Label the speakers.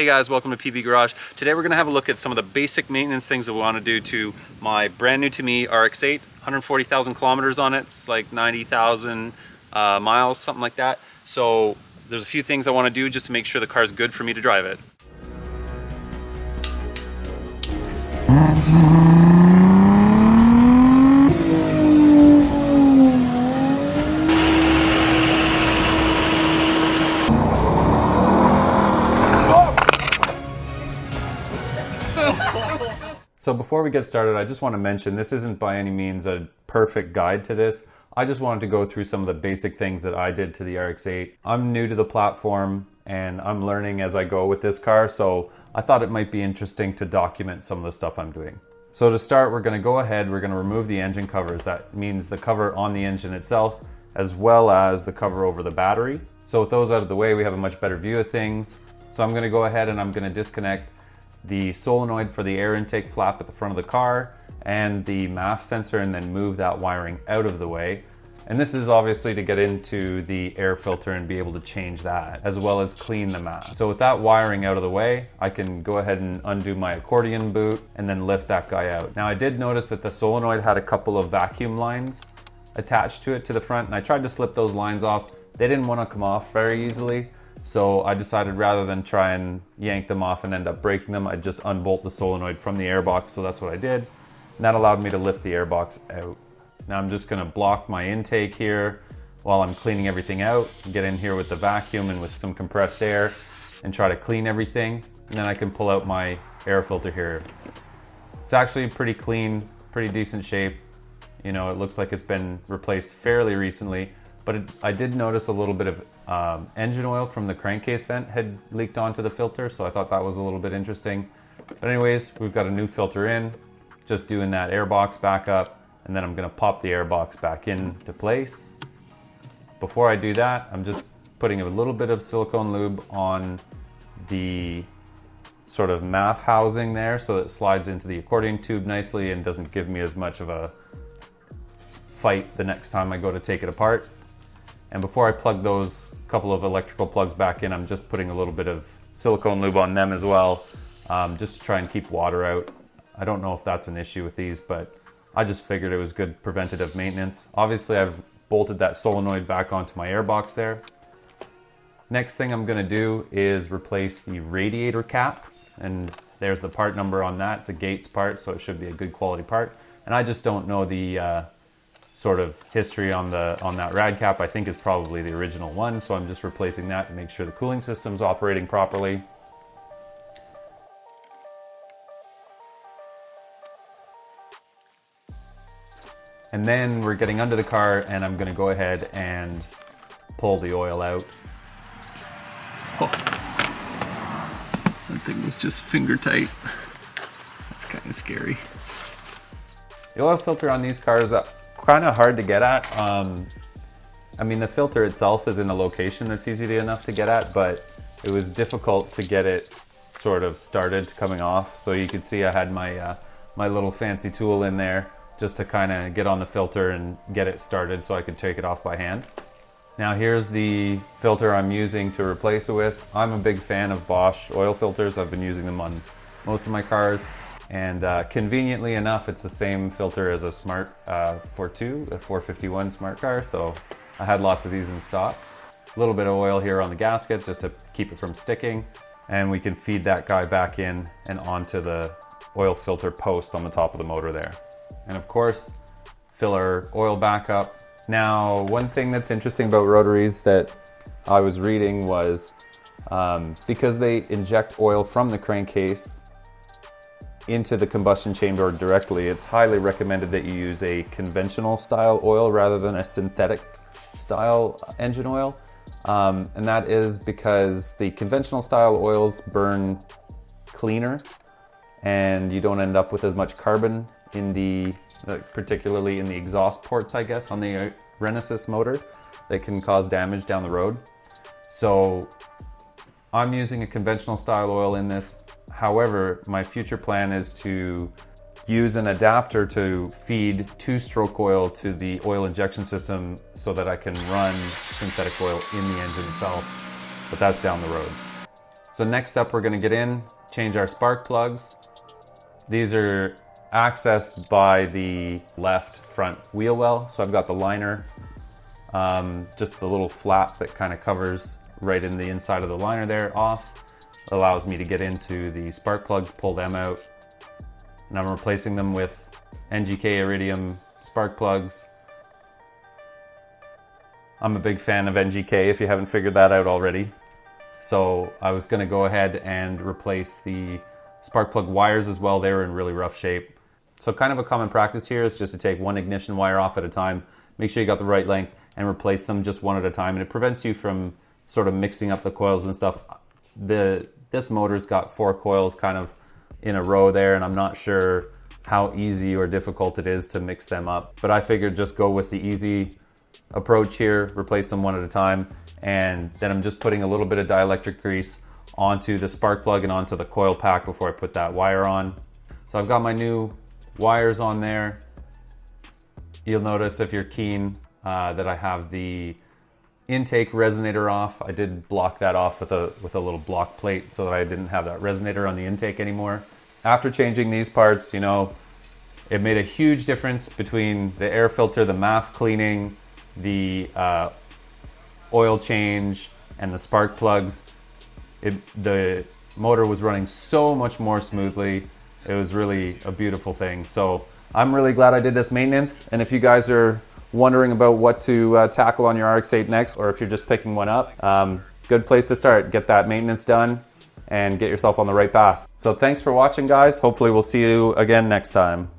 Speaker 1: Hey guys, welcome to PB Garage. Today we're going to have a look at some of the basic maintenance things that we want to do to my brand new to me RX8. 140,000 kilometers on it. It's like 90,000 miles, something like that. So there's a few things I want to do just to make sure the car is good for me to drive it. So before we get started, I just want to mention this isn't by any means a perfect guide to this. I just wanted to go through some of the basic things that I did to the RX8. I'm new to the platform and I'm learning as I go with this car, so I thought it might be interesting to document some of the stuff I'm doing. So to start, we're going to go ahead, we're going to remove the engine covers. That means the cover on the engine itself, as well as the cover over the battery. So with those out of the way, we have a much better view of things. So I'm going to go ahead and I'm going to disconnect the solenoid for the air intake flap at the front of the car and the MAF sensor, and then move that wiring out of the way. And this is obviously to get into the air filter and be able to change that, as well as clean the MAF. So with that wiring out of the way, I can go ahead and undo my accordion boot and then lift that guy out. Now I did notice that the solenoid had a couple of vacuum lines attached to it to the front, and I tried to slip those lines off. They didn't want to come off very easily. So I decided rather than try and yank them off and end up breaking them, I'd just unbolt the solenoid from the airbox. So that's what I did. And that allowed me to lift the airbox out. Now I'm just gonna block my intake here while I'm cleaning everything out. Get in here with the vacuum and with some compressed air and try to clean everything. And then I can pull out my air filter here. It's actually pretty clean, pretty decent shape. You know, it looks like it's been replaced fairly recently. But I did notice a little bit of engine oil from the crankcase vent had leaked onto the filter, so I thought that was a little bit interesting. But anyways, we've got a new filter in, just doing that airbox back up, and then I'm gonna pop the airbox back into place. Before I do that, I'm just putting a little bit of silicone lube on the sort of MAF housing there so it slides into the accordion tube nicely and doesn't give me as much of a fight the next time I go to take it apart. And before I plug those couple of electrical plugs back in, I'm just putting a little bit of silicone lube on them as well, just to try and keep water out. I don't know if that's an issue with these, but I just figured it was good preventative maintenance. Obviously, I've bolted that solenoid back onto my airbox there. Next thing I'm gonna do is replace the radiator cap, and there's the part number on that. It's a Gates part, so it should be a good quality part. And I just don't know the sort of history on that rad cap. I think it's probably the original one, so I'm just replacing that to make sure the cooling system's operating properly. And then we're getting under the car, and I'm gonna go ahead and pull the oil out. Oh, that thing was just finger tight. That's kind of scary. The oil filter on these cars kind of hard to get at. I mean, the filter itself is in a location that's easy enough to get at, but it was difficult to get it sort of started coming off. So you can see I had my my little fancy tool in there just to kind of get on the filter and get it started so I could take it off by hand. Now here's the filter I'm using to replace it with. I'm a big fan of Bosch oil filters. I've been using them on most of my cars. And conveniently enough, it's the same filter as a Smart 42, a 451 Smart car, so I had lots of these in stock. A little bit of oil here on the gasket just to keep it from sticking, and we can feed that guy back in and onto the oil filter post on the top of the motor there. And of course, fill our oil back up. Now, one thing that's interesting about rotaries that I was reading was because they inject oil from the crankcase into the combustion chamber directly, it's highly recommended that you use a conventional style oil rather than a synthetic style engine oil. And that is because the conventional style oils burn cleaner and you don't end up with as much carbon in the, particularly in the exhaust ports, I guess, on the Renesis motor that can cause damage down the road. So I'm using a conventional style oil in this. However, my future plan is to use an adapter to feed two-stroke oil to the oil injection system so that I can run synthetic oil in the engine itself, but that's down the road. So next up, we're gonna get in, change our spark plugs. These are accessed by the left front wheel well. So I've got the liner, just the little flap that kind of covers right in the inside of the liner there off. It allows me to get into the spark plugs, pull them out. And I'm replacing them with NGK Iridium spark plugs. I'm a big fan of NGK if you haven't figured that out already. So I was gonna go ahead and replace the spark plug wires as well. They were in really rough shape. So kind of a common practice here is just to take one ignition wire off at a time, make sure you got the right length, and replace them just one at a time. And it prevents you from sort of mixing up the coils and stuff. This motor's got 4 coils kind of in a row there, and I'm not sure how easy or difficult it is to mix them up. But I figured just go with the easy approach here, replace them one at a time, and then I'm just putting a little bit of dielectric grease onto the spark plug and onto the coil pack before I put that wire on. So I've got my new wires on there. You'll notice if you're keen that I have the intake resonator off. I did block that off with a little block plate so that I didn't have that resonator on the intake anymore. After changing these parts, you know, it made a huge difference between the air filter, the MAF cleaning, the oil change, and the spark plugs. The motor was running so much more smoothly. It was really a beautiful thing. So I'm really glad I did this maintenance. And if you guys are wondering about what to tackle on your RX8 next, or if you're just picking one up, good place to start. Get that maintenance done and get yourself on the right path. So thanks for watching, guys. Hopefully we'll see you again next time.